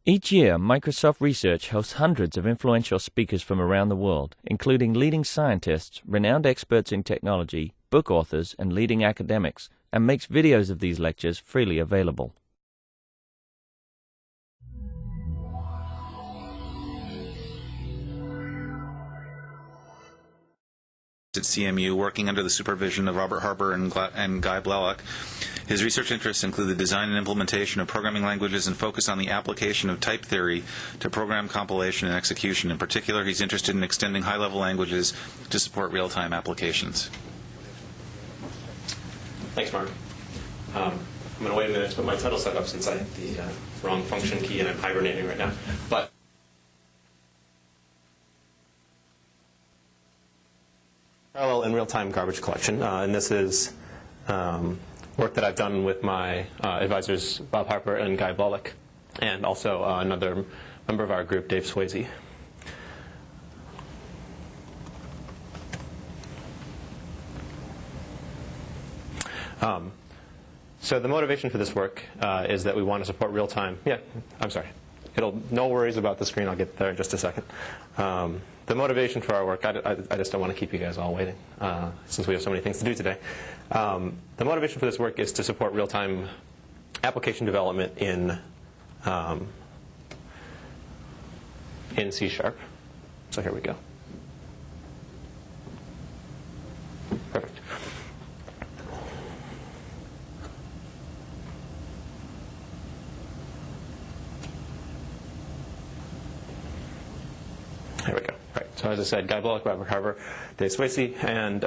Each year, Microsoft Research hosts hundreds of influential speakers from around the world, including leading scientists, renowned experts in technology, book authors, and leading academics, and makes videos of these lectures freely available. At CMU, working under the supervision of Robert Harper and Guy Blalock. His research interests include the design and implementation of programming languages and focus on the application of type theory to program compilation and execution. In particular, he's interested in extending high-level languages to support real-time applications. Thanks, Mark. I'm going to wait a minute to put my title set up since I have the wrong function key and I'm hibernating right now. But parallel and real-time garbage collection, and this is work that I've done with my advisors Bob Harper and Guy Blalock, and also another member of our group, Dave Swayze. So the motivation for this work is that we want to support real-time. Yeah, I'm sorry. No worries about the screen. I'll get there in just a second. The motivation for our work, I just don't want to keep you guys all waiting since we have so many things to do today. The motivation for this work is to support real-time application development in C#. So here we go. Perfect. There we go. Right. So as I said, Guy Blalock, Robert Harper, Dave Swayze, and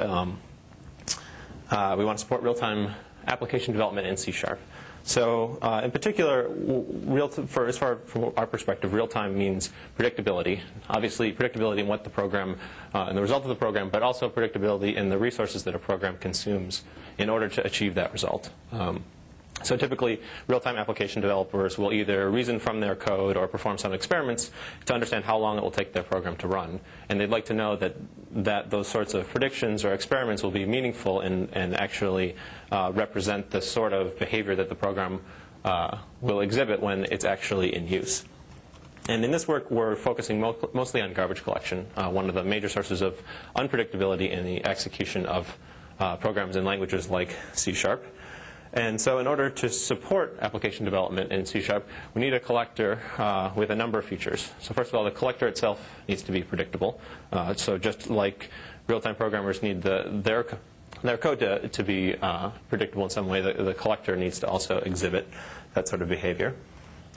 we want to support real-time application development in C#. So in particular, as far from our perspective, real-time means predictability. Obviously, predictability in what the program and the result of the program, but also predictability in the resources that a program consumes in order to achieve that result. So typically, real-time application developers will either reason from their code or perform some experiments to understand how long it will take their program to run. And they'd like to know that those sorts of predictions or experiments will be meaningful and actually represent the sort of behavior that the program will exhibit when it's actually in use. And in this work, we're focusing mostly on garbage collection, one of the major sources of unpredictability in the execution of programs in languages like C#. And so in order to support application development in C#, we need a collector with a number of features. So first of all, the collector itself needs to be predictable. So just like real-time programmers need their code to be predictable in some way, the collector needs to also exhibit that sort of behavior.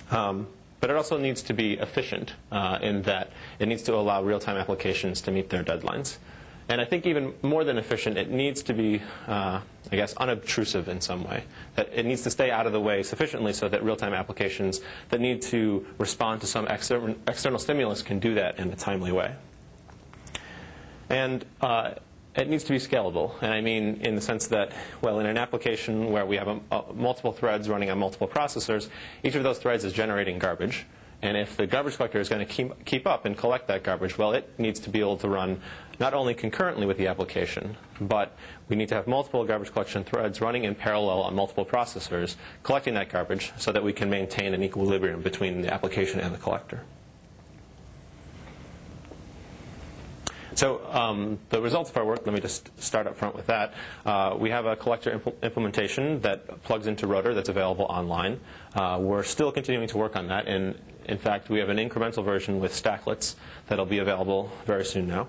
But it also needs to be efficient in that it needs to allow real-time applications to meet their deadlines. And I think even more than efficient, it needs to be, I guess, unobtrusive in some way. That it needs to stay out of the way sufficiently so that real-time applications that need to respond to some external stimulus can do that in a timely way. And it needs to be scalable. And I mean in the sense that, well, in an application where we have multiple threads running on multiple processors, each of those threads is generating garbage. And if the garbage collector is going to keep up and collect that garbage, well, it needs to be able to run not only concurrently with the application, but we need to have multiple garbage collection threads running in parallel on multiple processors, collecting that garbage so that we can maintain an equilibrium between the application and the collector. So the results of our work, let me just start up front with that. We have a collector implementation that plugs into Rotor that's available online. We're still continuing to work on that. And in fact, we have an incremental version with stacklets that'll be available very soon now.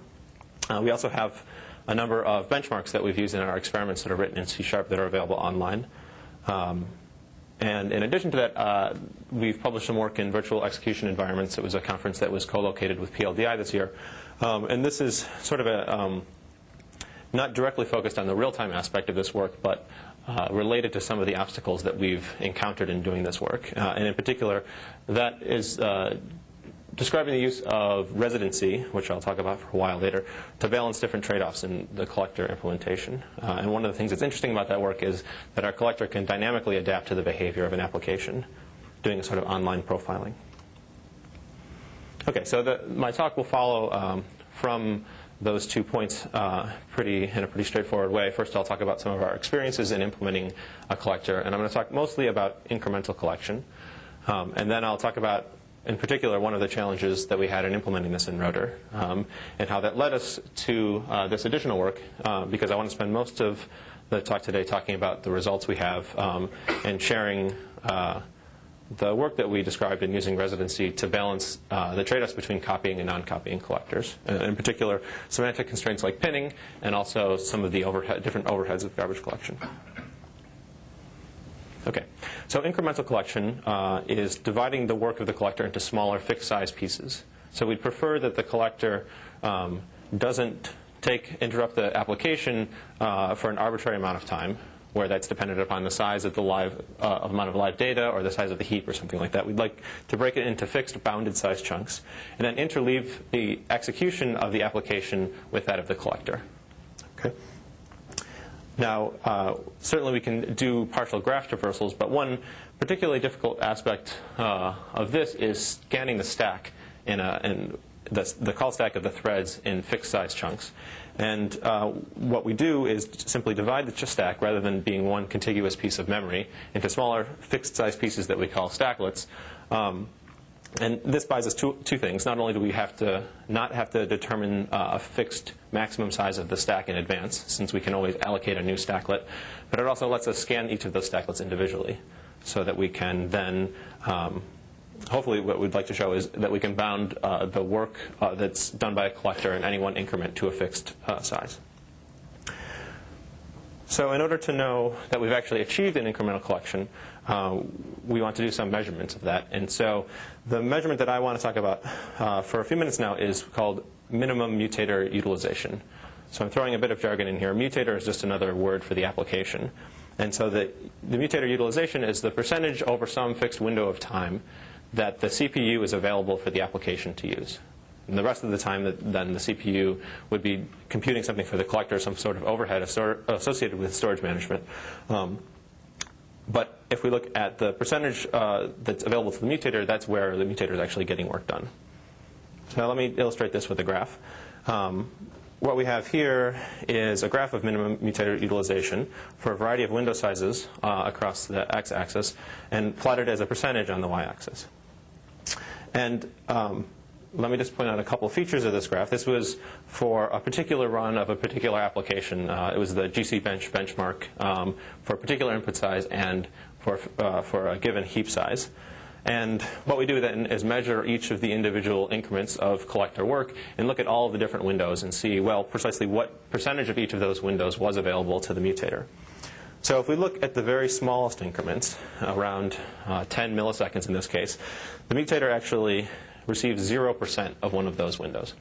We also have a number of benchmarks that we've used in our experiments that are written in C# that are available online. And in addition to that, we've published some work in virtual execution environments. It was a conference that was co-located with PLDI this year. And this is sort of a not directly focused on the real-time aspect of this work, but related to some of the obstacles that we've encountered in doing this work. And in particular, that is describing the use of residency, which I'll talk about for a while later, to balance different trade-offs in the collector implementation. And one of the things that's interesting about that work is that our collector can dynamically adapt to the behavior of an application, doing a sort of online profiling. Okay, so my talk will follow from those 2 points in a pretty straightforward way. First, I'll talk about some of our experiences in implementing a collector, and I'm going to talk mostly about incremental collection. And then I'll talk about in particular, one of the challenges that we had in implementing this in Rotor, and how that led us to this additional work, because I want to spend most of the talk today talking about the results we have and sharing the work that we described in using Residency to balance the trade-offs between copying and non-copying collectors. In particular, semantic constraints like pinning, and also some of the different overheads of garbage collection. Okay, so incremental collection is dividing the work of the collector into smaller fixed-size pieces. So we'd prefer that the collector doesn't interrupt the application for an arbitrary amount of time, where that's dependent upon the size of the amount of live data or the size of the heap or something like that. We'd like to break it into fixed bounded size chunks and then interleave the execution of the application with that of the collector. Okay. Now, certainly we can do partial graph traversals, but one particularly difficult aspect of this is scanning the stack in the call stack of the threads in fixed size chunks. And what we do is simply divide the stack, rather than being one contiguous piece of memory, into smaller fixed size pieces that we call stacklets. And this buys us two things. Not only do we not have to determine a fixed maximum size of the stack in advance, since we can always allocate a new stacklet, but it also lets us scan each of those stacklets individually, so that we can then hopefully what we'd like to show is that we can bound the work that's done by a collector in any one increment to a fixed size. So in order to know that we've actually achieved an incremental collection, we want to do some measurements of that. And so the measurement that I want to talk about for a few minutes now is called minimum mutator utilization. So I'm throwing a bit of jargon in here. Mutator is just another word for the application. And so the mutator utilization is the percentage over some fixed window of time that the CPU is available for the application to use. And the rest of the time, then the CPU would be computing something for the collector, some sort of overhead associated with storage management. But if we look at the percentage that's available to the mutator, that's where the mutator is actually getting work done. So now let me illustrate this with a graph. What we have here is a graph of minimum mutator utilization for a variety of window sizes across the x-axis, and plotted as a percentage on the y-axis. And let me just point out a couple of features of this graph. This was for a particular run of a particular application. It was the GC bench benchmark for a particular input size and for a given heap size. And what we do then is measure each of the individual increments of collector work and look at all of the different windows and see, well, precisely what percentage of each of those windows was available to the mutator. So if we look at the very smallest increments, around 10 milliseconds in this case, the mutator actually receives 0% of one of those windows.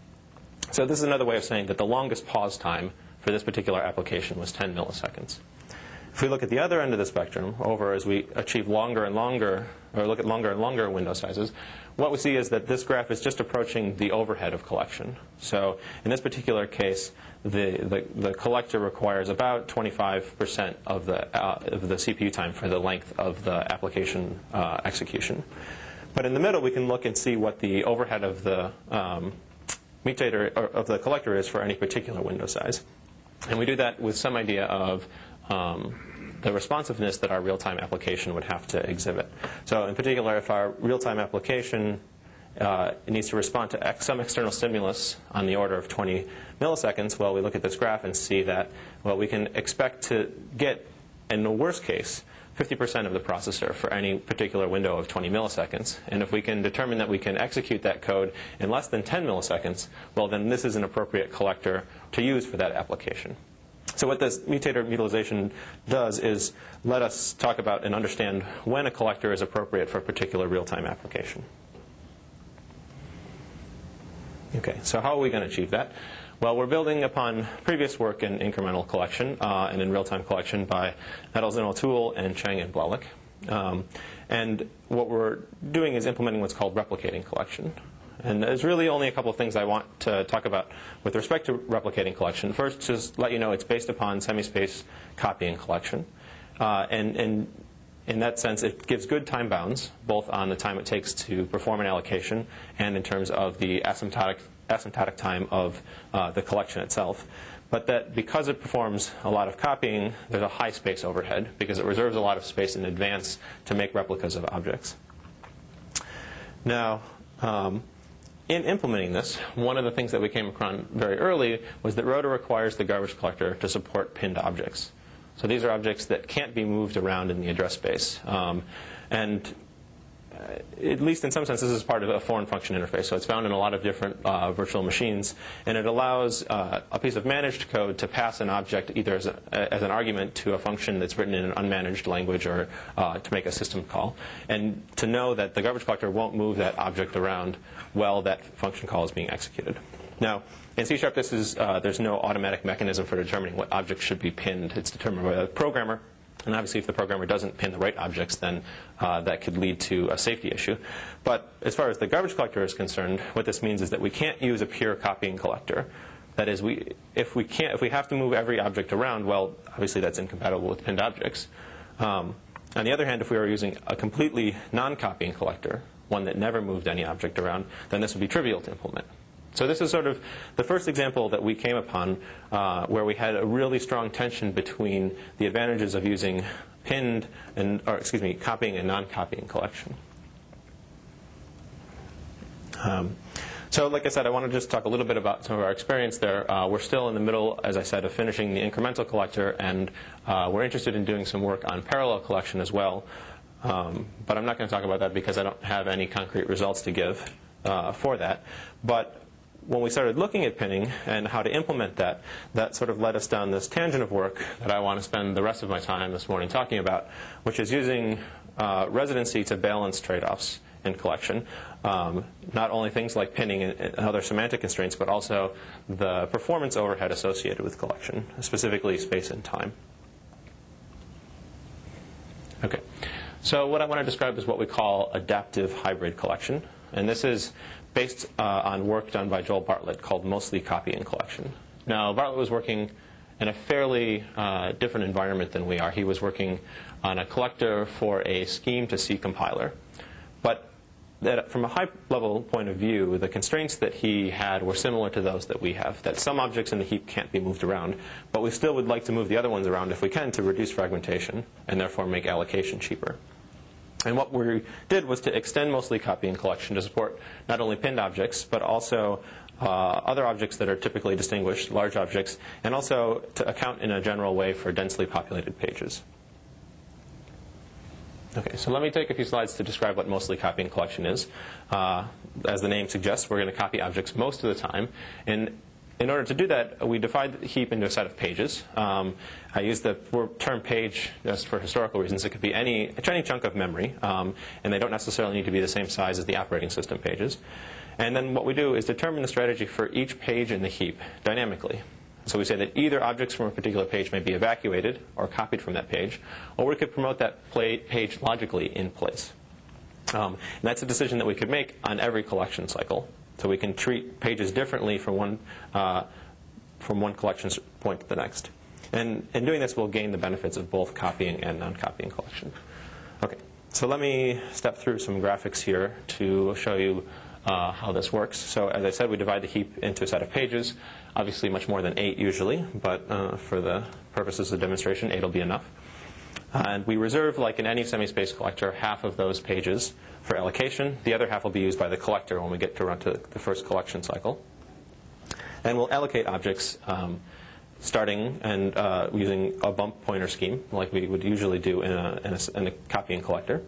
So this is another way of saying that the longest pause time for this particular application was 10 milliseconds. If we look at the other end of the spectrum, over as we achieve longer and longer, or look at longer and longer window sizes, what we see is that this graph is just approaching the overhead of collection. So in this particular case, the collector requires about 25% of the CPU time for the length of the application execution. But in the middle, we can look and see what the overhead of the mutator or of the collector is for any particular window size. And we do that with some idea of the responsiveness that our real-time application would have to exhibit. So in particular, if our real-time application needs to respond to some external stimulus on the order of 20 milliseconds, well, we look at this graph and see that, well, we can expect to get, in the worst case, 50% of the processor for any particular window of 20 milliseconds. And if we can determine that we can execute that code in less than 10 milliseconds, well, then this is an appropriate collector to use for that application. So what this mutator utilization does is let us talk about and understand when a collector is appropriate for a particular real-time application. Okay, so how are we going to achieve that? Well, we're building upon previous work in incremental collection and in real-time collection by Nettles and O'Toole and Cheng and Blalock. And what we're doing is implementing what's called replicating collection. And there's really only a couple of things I want to talk about with respect to replicating collection. First, just let you know it's based upon semi-space copying collection. And in that sense, it gives good time bounds, both on the time it takes to perform an allocation and in terms of the asymptotic time of the collection itself. But that because it performs a lot of copying, there's a high space overhead because it reserves a lot of space in advance to make replicas of objects. Now, in implementing this, one of the things that we came across very early was that Rotor requires the garbage collector to support pinned objects. So these are objects that can't be moved around in the address space. And at least in some sense, this is part of a foreign function interface. So it's found in a lot of different virtual machines. And it allows a piece of managed code to pass an object either as an argument to a function that's written in an unmanaged language or to make a system call. And to know that the garbage collector won't move that object around while that function call is being executed. Now, in C#, there's no automatic mechanism for determining what objects should be pinned. It's determined by the programmer. And obviously, if the programmer doesn't pin the right objects, then that could lead to a safety issue. But as far as the garbage collector is concerned, what this means is that we can't use a pure copying collector. That is, if we have to move every object around, well, obviously that's incompatible with pinned objects. On the other hand, if we were using a completely non-copying collector, one that never moved any object around, then this would be trivial to implement. So this is sort of the first example that we came upon where we had a really strong tension between the advantages of using copying and non-copying collection. So like I said, I want to just talk a little bit about some of our experience there. We're still in the middle, as I said, of finishing the incremental collector, and we're interested in doing some work on parallel collection as well. But I'm not going to talk about that because I don't have any concrete results to give for that. But when we started looking at pinning and how to implement that, that sort of led us down this tangent of work that I want to spend the rest of my time this morning talking about, which is using residency to balance trade-offs in collection. Not only things like pinning and other semantic constraints, but also the performance overhead associated with collection, specifically space and time. Okay. So what I want to describe is what we call adaptive hybrid collection. And this is based on work done by Joel Bartlett called mostly copying collection. Now, Bartlett was working in a fairly different environment than we are. He was working on a collector for a scheme to C compiler. But from a high-level point of view, the constraints that he had were similar to those that we have, that some objects in the heap can't be moved around, but we still would like to move the other ones around if we can to reduce fragmentation and therefore make allocation cheaper. And what we did was to extend mostly copying collection to support not only pinned objects, but also other objects that are typically distinguished, large objects, and also to account in a general way for densely populated pages. Okay, so let me take a few slides to describe what mostly copying collection is. As the name suggests, we're going to copy objects most of the time. And in order to do that, we divide the heap into a set of pages. I use the term page just for historical reasons. It could be any chunk of memory, and they don't necessarily need to be the same size as the operating system pages. And then what we do is determine the strategy for each page in the heap dynamically. So we say that either objects from a particular page may be evacuated or copied from that page, or we could promote that page logically in place. And that's a decision that we could make on every collection cycle. So we can treat pages differently from one collection point to the next. And in doing this, we'll gain the benefits of both copying and non-copying collection. Okay, so let me step through some graphics here to show you how this works. So as I said, we divide the heap into a set of pages. Obviously much more than 8 usually, but for the purposes of demonstration, 8 will be enough. And we reserve, like in any semi-space collector, half of those pages for allocation. The other half will be used by the collector when we get to run to the first collection cycle. And we'll allocate objects starting and using a bump pointer scheme, like we would usually do in a copying collector.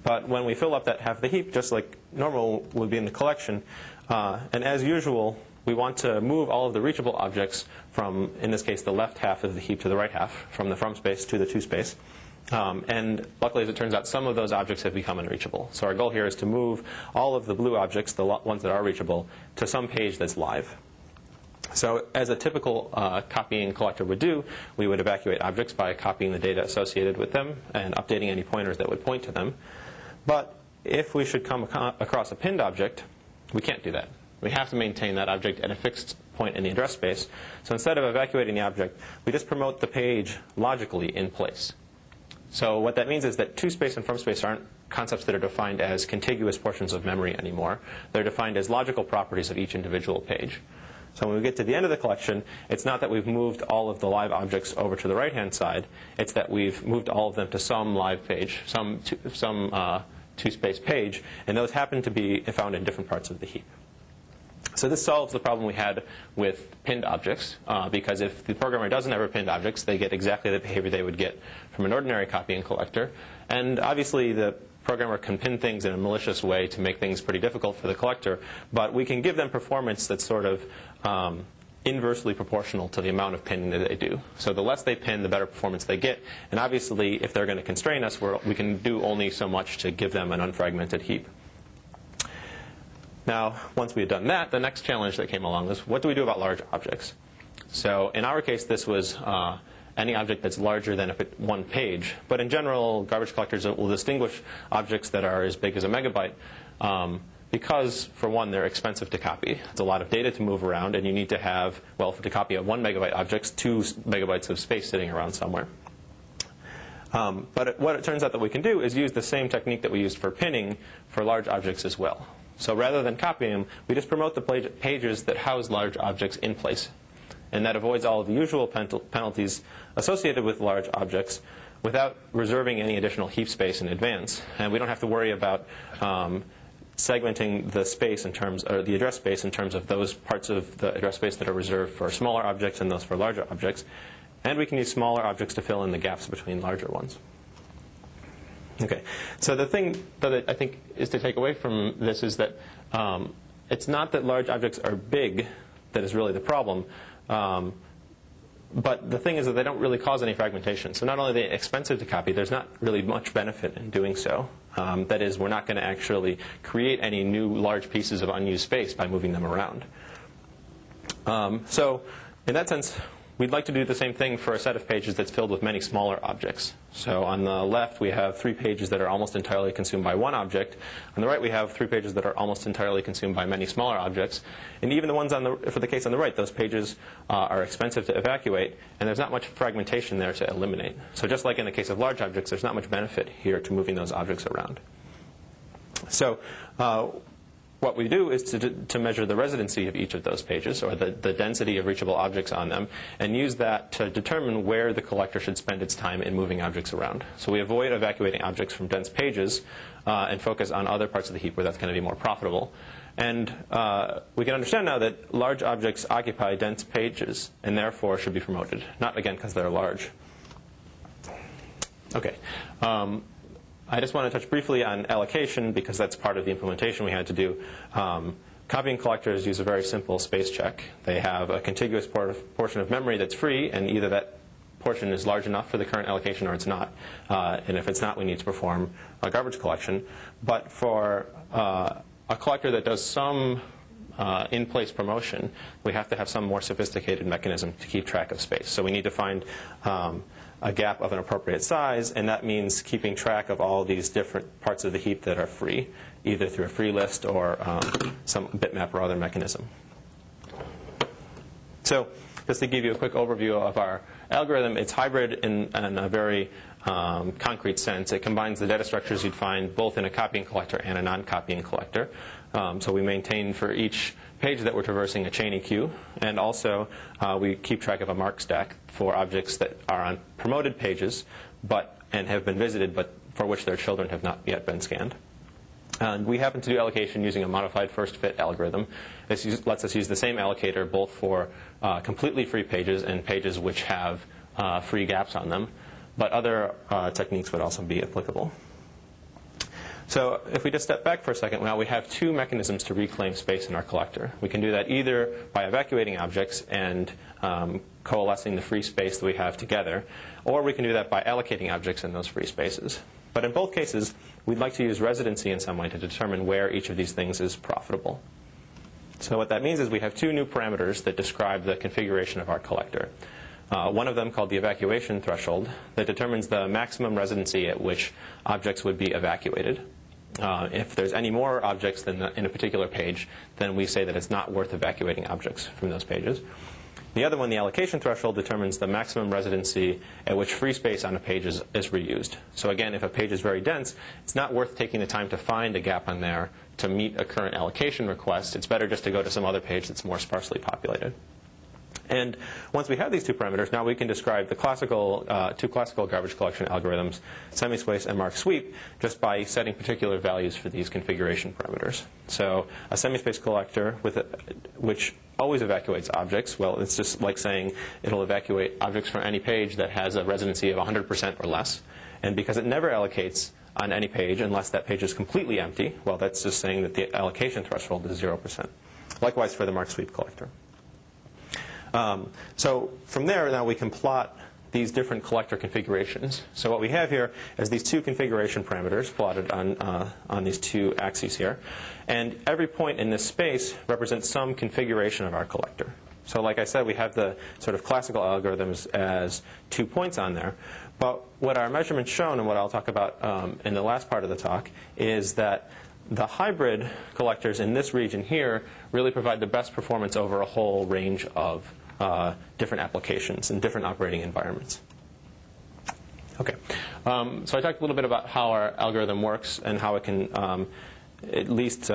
But when we fill up that half of the heap, just like normal would be in the collection, and as usual, we want to move all of the reachable objects from, in this case, the left half of the heap to the right half, from the from space to the to space. And luckily, as it turns out, some of those objects have become unreachable. So our goal here is to move all of the blue objects, the ones that are reachable, to some page that's live. So as a typical copying collector would do, we would evacuate objects by copying the data associated with them and updating any pointers that would point to them. But if we should come across a pinned object, we can't do that. We have to maintain that object at a fixed point in the address space. So instead of evacuating the object, we just promote the page logically in place. So what that means is that to space and from space aren't concepts that are defined as contiguous portions of memory anymore. They're defined as logical properties of each individual page. So when we get to the end of the collection, it's not that we've moved all of the live objects over to the right-hand side. It's that we've moved all of them to some live page, some two-space page, and those happen to be found in different parts of the heap. So this solves the problem we had with pinned objects, because if the programmer doesn't have pinned objects, they get exactly the behavior they would get from an ordinary copying collector. And obviously, the programmer can pin things in a malicious way to make things pretty difficult for the collector, but we can give them performance that's sort of inversely proportional to the amount of pinning that they do. So the less they pin, the better performance they get. And obviously, if they're going to constrain us, we can do only so much to give them an unfragmented heap. Now, once we had done that, the next challenge that came along was, what do we do about large objects? So in our case, this was any object that's larger than one page. But in general, garbage collectors will distinguish objects that are as big as a megabyte because, for one, they're expensive to copy. It's a lot of data to move around, and you need to have, well, to copy a 1 megabyte object, 2 megabytes of space sitting around somewhere. But what it turns out that we can do is use the same technique that we used for pinning for large objects as well. So rather than copying them, we just promote the pages that house large objects in place. And that avoids all of the usual penalties associated with large objects without reserving any additional heap space in advance. And we don't have to worry about segmenting the space in terms, or the address space in terms of those parts of the address space that are reserved for smaller objects and those for larger objects. And we can use smaller objects to fill in the gaps between larger ones. Okay, so the thing that I think is to take away from this is that it's not that large objects are big that is really the problem. But the thing is that they don't really cause any fragmentation. So not only are they expensive to copy, there's not really much benefit in doing so. That is, we're not going to actually create any new large pieces of unused space by moving them around. So in that sense, we'd like to do the same thing for a set of pages that's filled with many smaller objects. So on the left, we have 3 pages that are almost entirely consumed by one object. On the right, we have 3 pages that are almost entirely consumed by many smaller objects. And even the ones for the case on the right, those pages are expensive to evacuate, and there's not much fragmentation there to eliminate. So just like in the case of large objects, there's not much benefit here to moving those objects around. So what we do is to measure the residency of each of those pages, or the density of reachable objects on them, and use that to determine where the collector should spend its time in moving objects around. So we avoid evacuating objects from dense pages and focus on other parts of the heap where that's going to be more profitable. And we can understand now that large objects occupy dense pages and therefore should be promoted, not, again, because they're large. Okay. I just want to touch briefly on allocation because that's part of the implementation we had to do. Copying collectors use a very simple space check. They have a contiguous portion of memory that's free, and either that portion is large enough for the current allocation or it's not. And if it's not, we need to perform a garbage collection. But for a collector that does some in-place promotion, we have to have some more sophisticated mechanism to keep track of space. So we need to find a gap of an appropriate size, and that means keeping track of all these different parts of the heap that are free, either through a free list or some bitmap or other mechanism. So just to give you a quick overview of our algorithm, it's hybrid in a very concrete sense. It combines the data structures you'd find both in a copying collector and a non-copying collector. So we maintain for each page that we're traversing a chain EQ, and also we keep track of a mark stack for objects that are on promoted pages and have been visited, but for which their children have not yet been scanned. And we happen to do allocation using a modified first fit algorithm. This lets us use the same allocator both for completely free pages and pages which have free gaps on them, but other techniques would also be applicable. So if we just step back for a second, now we have 2 mechanisms to reclaim space in our collector. We can do that either by evacuating objects and coalescing the free space that we have together, or we can do that by allocating objects in those free spaces. But in both cases, we'd like to use residency in some way to determine where each of these things is profitable. So what that means is we have 2 new parameters that describe the configuration of our collector. One of them called the evacuation threshold that determines the maximum residency at which objects would be evacuated. If there's any more objects than in a particular page, then we say that it's not worth evacuating objects from those pages. The other one, the allocation threshold, determines the maximum residency at which free space on a page is reused. So again, if a page is very dense, it's not worth taking the time to find a gap on there to meet a current allocation request. It's better just to go to some other page that's more sparsely populated. And once we have these two parameters, now we can describe the classical, two classical garbage collection algorithms, semi-space and mark sweep, just by setting particular values for these configuration parameters. So a semi-space collector which always evacuates objects, well, it's just like saying it'll evacuate objects from any page that has a residency of 100% or less. And because it never allocates on any page unless that page is completely empty, well, that's just saying that the allocation threshold is 0%. Likewise for the mark sweep collector. So from there, now we can plot these different collector configurations. So what we have here is these two configuration parameters plotted on these two axes here. And every point in this space represents some configuration of our collector. So like I said, we have the sort of classical algorithms as 2 points on there. But what our measurements shown, and what I'll talk about in the last part of the talk, is that the hybrid collectors in this region here really provide the best performance over a whole range of different applications and different operating environments. Okay, so I talked a little bit about how our algorithm works and how it can, at least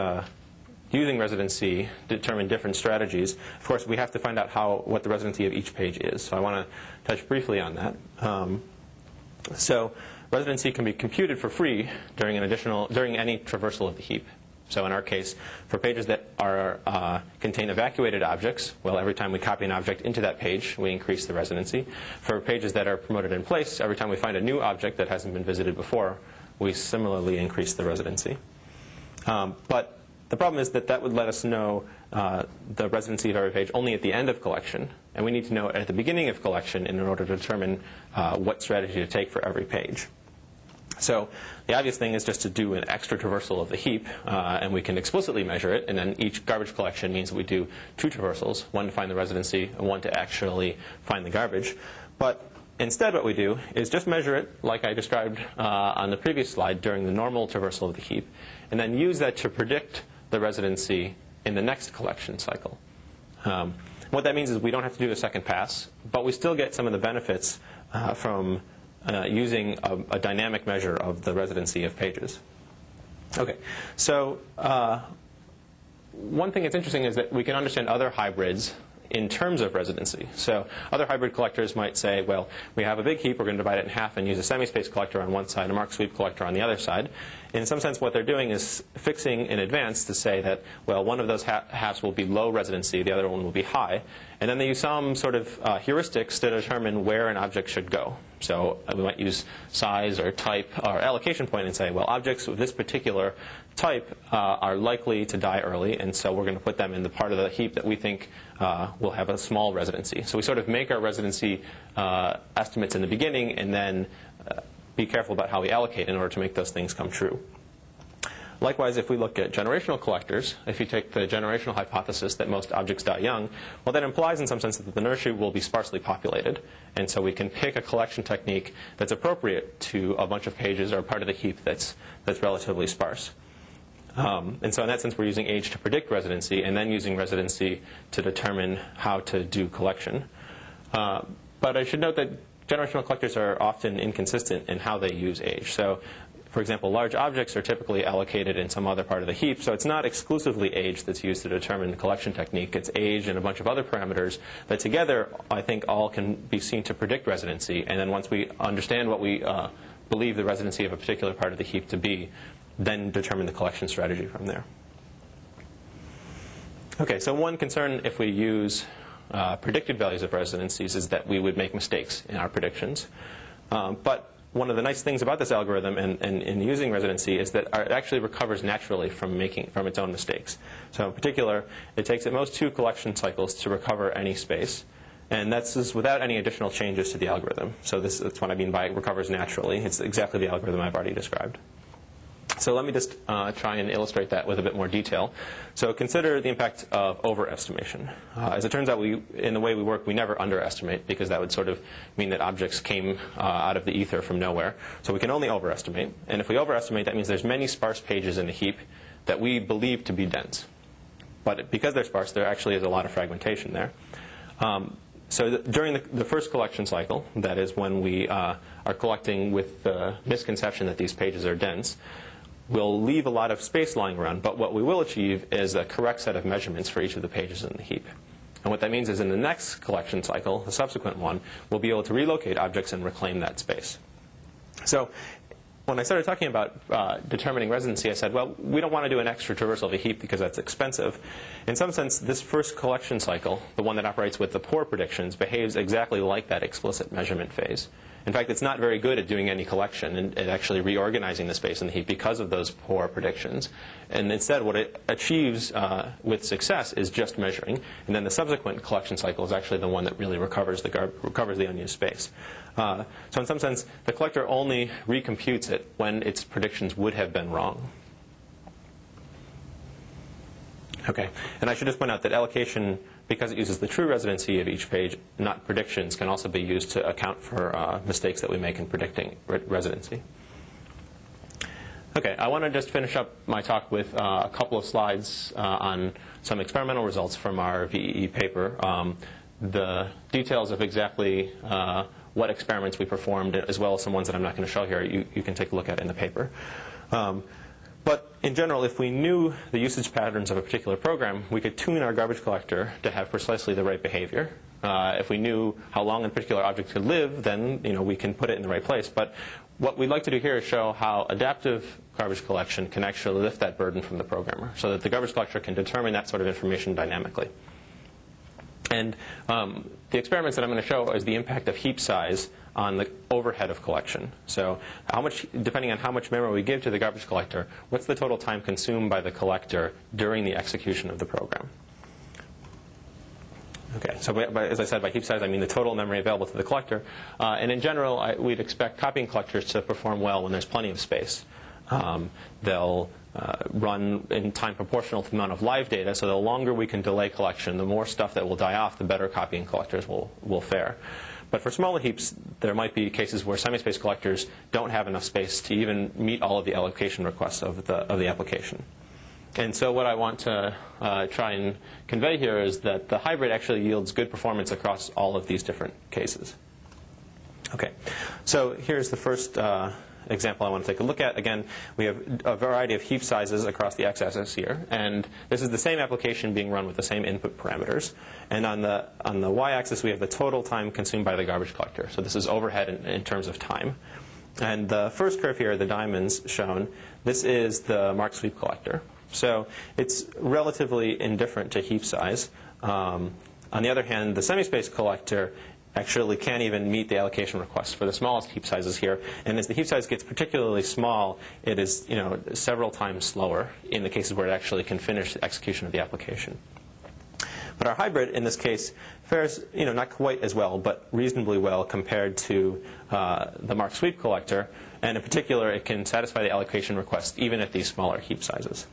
using residency, determine different strategies. Of course, we have to find out what the residency of each page is. So I want to touch briefly on that. So residency can be computed for free during any traversal of the heap. So in our case, for pages that contain evacuated objects, well, every time we copy an object into that page, we increase the residency. For pages that are promoted in place, every time we find a new object that hasn't been visited before, we similarly increase the residency. But the problem is that would let us know the residency of every page only at the end of collection. And we need to know it at the beginning of collection in order to determine what strategy to take for every page. So the obvious thing is just to do an extra traversal of the heap, and we can explicitly measure it. And then each garbage collection means that we do 2 traversals, one to find the residency and one to actually find the garbage. But instead what we do is just measure it, like I described on the previous slide, during the normal traversal of the heap, and then use that to predict the residency in the next collection cycle. What that means is we don't have to do a second pass, but we still get some of the benefits from using a dynamic measure of the residency of pages. Okay, so one thing that's interesting is that we can understand other hybrids in terms of residency. So other hybrid collectors might say, well, we have a big heap, we're going to divide it in half and use a semi-space collector on one side, a mark sweep collector on the other side. In some sense, what they're doing is fixing in advance to say that, well, one of those halves will be low residency, the other one will be high. And then they use some sort of heuristics to determine where an object should go. So we might use size or type or allocation point and say, well, objects of this particular type are likely to die early, and so we're going to put them in the part of the heap that we think will have a small residency. So we sort of make our residency estimates in the beginning and then be careful about how we allocate in order to make those things come true. Likewise, if we look at generational collectors, if you take the generational hypothesis that most objects die young, well, that implies in some sense that the nursery will be sparsely populated. And so we can pick a collection technique that's appropriate to a bunch of pages or part of the heap that's relatively sparse. And so in that sense, we're using age to predict residency and then using residency to determine how to do collection. But I should note that generational collectors are often inconsistent in how they use age. So, for example, large objects are typically allocated in some other part of the heap. So it's not exclusively age that's used to determine the collection technique. It's age and a bunch of other parameters that together, I think, all can be seen to predict residency. And then once we understand what we believe the residency of a particular part of the heap to be, then determine the collection strategy from there. Okay, so one concern if we use predicted values of residencies is that we would make mistakes in our predictions. But one of the nice things about this algorithm and using residency is that it actually recovers naturally from its own mistakes. So in particular, it takes at most 2 collection cycles to recover any space. And that's just without any additional changes to the algorithm. So that's what I mean by it recovers naturally. It's exactly the algorithm I've already described. So let me just try and illustrate that with a bit more detail. So consider the impact of overestimation. As it turns out, in the way we work, we never underestimate, because that would sort of mean that objects came out of the ether from nowhere. So we can only overestimate. And if we overestimate, that means there's many sparse pages in the heap that we believe to be dense. But because they're sparse, there actually is a lot of fragmentation there. So during the first collection cycle, that is when we are collecting with the misconception that these pages are dense, we'll leave a lot of space lying around, but what we will achieve is a correct set of measurements for each of the pages in the heap. And what that means is in the next collection cycle, the subsequent one, we'll be able to relocate objects and reclaim that space. So when I started talking about determining residency, I said, well, we don't want to do an extra traversal of a heap because that's expensive. In some sense, this first collection cycle, the one that operates with the poor predictions, behaves exactly like that explicit measurement phase. In fact, it's not very good at doing any collection and actually reorganizing the space in the heap because of those poor predictions. And instead, what it achieves with success is just measuring. And then the subsequent collection cycle is actually the one that really recovers the unused space. So in some sense, the collector only recomputes it when its predictions would have been wrong. Okay, and I should just point out that allocation, because it uses the true residency of each page, not predictions, can also be used to account for mistakes that we make in predicting residency. Okay, I want to just finish up my talk with a couple of slides on some experimental results from our VEE paper. The details of exactly what experiments we performed, as well as some ones that I'm not going to show here, you can take a look at in the paper. But in general, if we knew the usage patterns of a particular program, we could tune our garbage collector to have precisely the right behavior. If we knew how long a particular object could live, then we can put it in the right place. But what we'd like to do here is show how adaptive garbage collection can actually lift that burden from the programmer, so that the garbage collector can determine that sort of information dynamically. And the experiments that I'm going to show is the impact of heap size on the overhead of collection. So depending on how much memory we give to the garbage collector, what's the total time consumed by the collector during the execution of the program? Okay, so as I said, by heap size, I mean the total memory available to the collector. And in general, we'd expect copying collectors to perform well when there's plenty of space. They'll run in time proportional to the amount of live data, so the longer we can delay collection, the more stuff that will die off, the better copying collectors will fare. But for smaller heaps, there might be cases where semi-space collectors don't have enough space to even meet all of the allocation requests of the application. And so what I want to try and convey here is that the hybrid actually yields good performance across all of these different cases. Okay, so here's the first example I want to take a look at. Again, we have a variety of heap sizes across the x-axis here, and this is the same application being run with the same input parameters. And on the y-axis, we have the total time consumed by the garbage collector. So this is overhead in terms of time. And the first curve here, the diamonds shown, this is the mark sweep collector. So it's relatively indifferent to heap size. On the other hand, the semi-space collector actually can't even meet the allocation request for the smallest heap sizes here. And as the heap size gets particularly small, it is several times slower in the cases where it actually can finish the execution of the application. But our hybrid, in this case, fares not quite as well, but reasonably well compared to the mark sweep collector. And in particular, it can satisfy the allocation request even at these smaller heap sizes.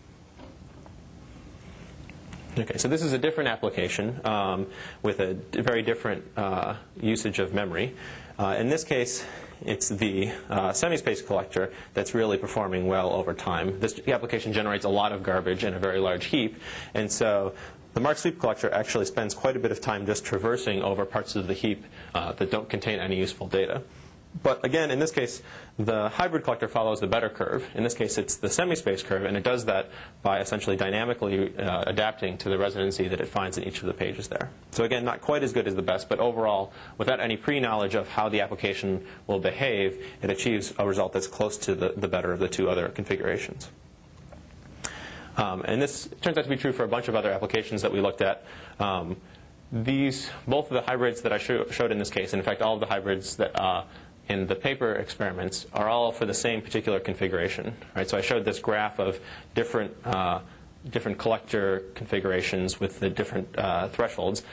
Okay, so this is a different application with a very different usage of memory. In this case, it's the semi-space collector that's really performing well over time. This application generates a lot of garbage in a very large heap, and so the mark sweep collector actually spends quite a bit of time just traversing over parts of the heap that don't contain any useful data. But again, in this case, the hybrid collector follows the better curve. In this case, it's the semi-space curve, and it does that by essentially dynamically adapting to the residency that it finds in each of the pages there. So again, not quite as good as the best, but overall, without any pre-knowledge of how the application will behave, it achieves a result that's close to the better of the two other configurations. And this turns out to be true for a bunch of other applications that we looked at. Both of the hybrids that I showed in this case, and in fact all of the hybrids that in the paper experiments are all for the same particular configuration. Right? So I showed this graph of different collector configurations with the different thresholds.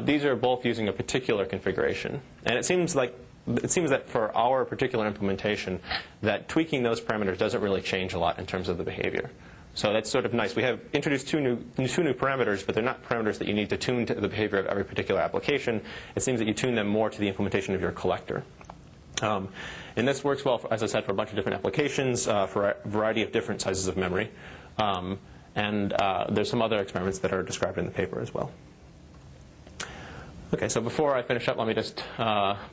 These are both using a particular configuration. And it seems that for our particular implementation, that tweaking those parameters doesn't really change a lot in terms of the behavior. So that's sort of nice. We have introduced two new parameters, but they're not parameters that you need to tune to the behavior of every particular application. It seems that you tune them more to the implementation of your collector. And this works well, as I said, for a bunch of different applications, for a variety of different sizes of memory. And there's some other experiments that are described in the paper as well. Okay, so before I finish up, let me just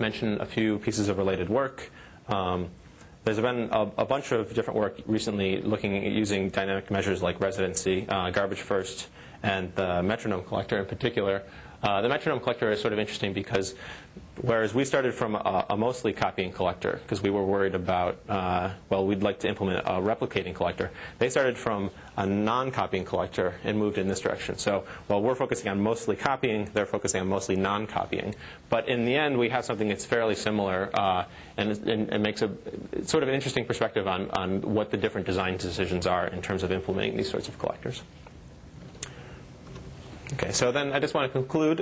mention a few pieces of related work. There's been a bunch of different work recently looking at using dynamic measures like residency, garbage first, and the metronome collector in particular The metronome collector is sort of interesting because whereas we started from a mostly copying collector because we were worried about, well, we'd like to implement a replicating collector, they started from a non-copying collector and moved in this direction. So while we're focusing on mostly copying, they're focusing on mostly non-copying. But in the end, we have something that's fairly similar and it makes a sort of an interesting perspective on what the different design decisions are in terms of implementing these sorts of collectors. Okay, so then I just want to conclude.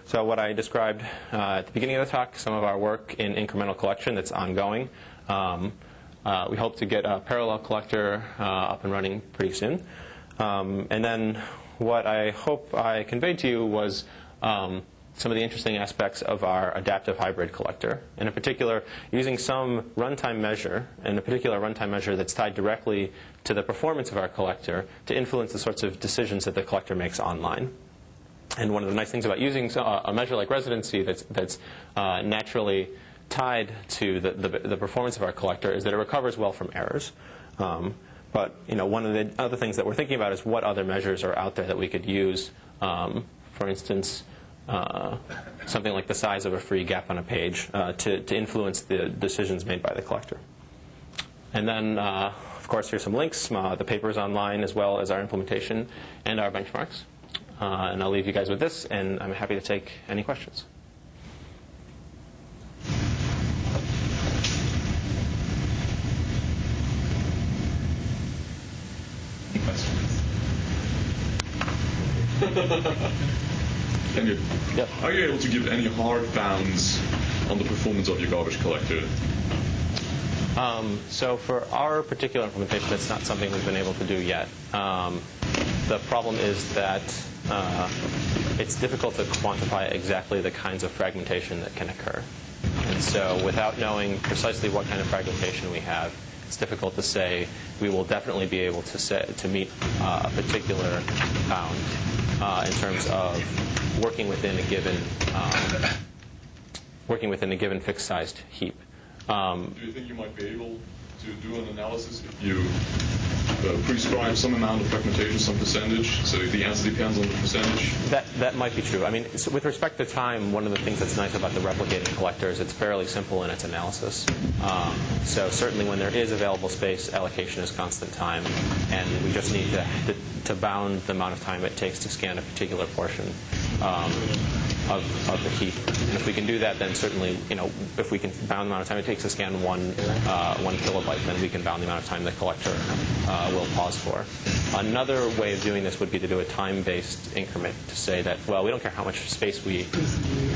So what I described at the beginning of the talk, some of our work in incremental collection that's ongoing. We hope to get a parallel collector up and running pretty soon. And then what I hope I conveyed to you was some of the interesting aspects of our adaptive hybrid collector, and in particular using some runtime measure, and a particular runtime measure that's tied directly to the performance of our collector to influence the sorts of decisions that the collector makes online. And one of the nice things about using a measure like residency that's naturally tied to the performance of our collector is that it recovers well from errors. But one of the other things that we're thinking about is what other measures are out there that we could use. For instance, something like the size of a free gap on a page to influence the decisions made by the collector. And then, of course, here's some links. The paper is online as well as our implementation and our benchmarks. And I'll leave you guys with this, and I'm happy to take any questions. Any questions? Yep. Are you able to give any hard bounds on the performance of your garbage collector? So for our particular implementation, that's not something we've been able to do yet. The problem is that it's difficult to quantify exactly the kinds of fragmentation that can occur. And so without knowing precisely what kind of fragmentation we have, it's difficult to say we will definitely be able to meet a particular bound in terms of working within a given fixed-sized heap. Do you think you might be able to do an analysis if you prescribe some amount of fragmentation, some percentage, so the answer depends on the percentage? That might be true. I mean, so with respect to time, one of the things that's nice about the replicating collector is it's fairly simple in its analysis. So certainly when there is available space, allocation is constant time, and we just need to bound the amount of time it takes to scan a particular portion of the heap. And if we can do that, then certainly, if we can bound the amount of time it takes to scan one kilobyte, then we can bound the amount of time the collector will pause for. Another way of doing this would be to do a time-based increment to say that, well, we don't care how much space we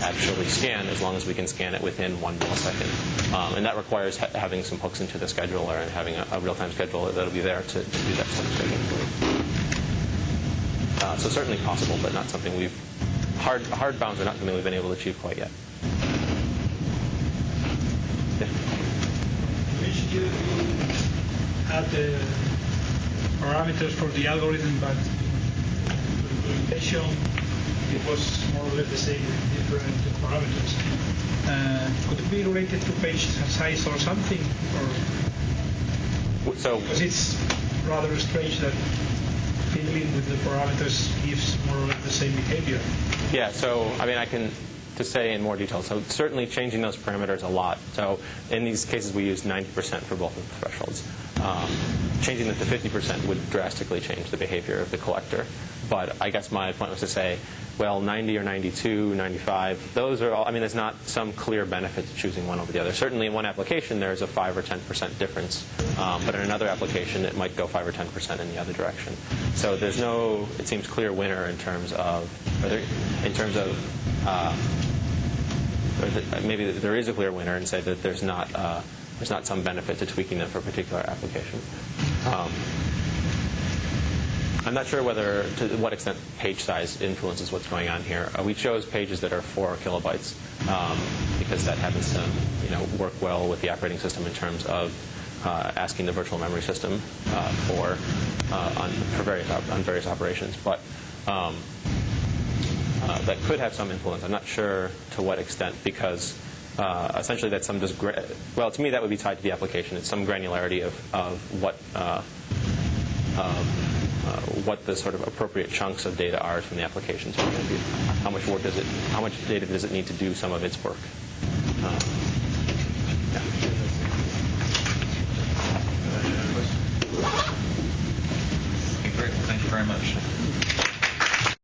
actually scan as long as we can scan it within 1 millisecond. And that requires having some hooks into the scheduler and having a real-time scheduler that will be there to do that type of thing. So certainly possible, but not something we've hard bounds are not something we've been able to achieve quite yet. Yeah. Which you had the parameters for the algorithm, but the implementation it was more or less the same with different parameters. Could it be related to page size or something, or so? Because it's rather strange that fiddling with the parameters gives more or less the same behavior. Yeah, so I mean, I can to say in more detail. So certainly changing those parameters a lot. So in these cases, we use 90% for both of the thresholds. Changing them to 50% would drastically change the behavior of the collector. But I guess my point was to say, well, 90 or 92, 95, those are all, I mean, there's not some clear benefit to choosing one over the other. Certainly in one application, there's a 5 or 10% difference. But in another application, it might go 5 or 10% in the other direction. So there's no, it seems, clear winner in terms of, maybe there is a clear winner and say that there's not some benefit to tweaking them for a particular application. I'm not sure to what extent page size influences what's going on here. We chose pages that are 4 kilobytes because that happens to work well with the operating system in terms of asking the virtual memory system on various operations. But that could have some influence. I'm not sure to what extent, because essentially that's some well, to me that would be tied to the application. It's some granularity of what what the sort of appropriate chunks of data are from the applications point of view. How much data does it need to do some of its work? Great. Thank you very much.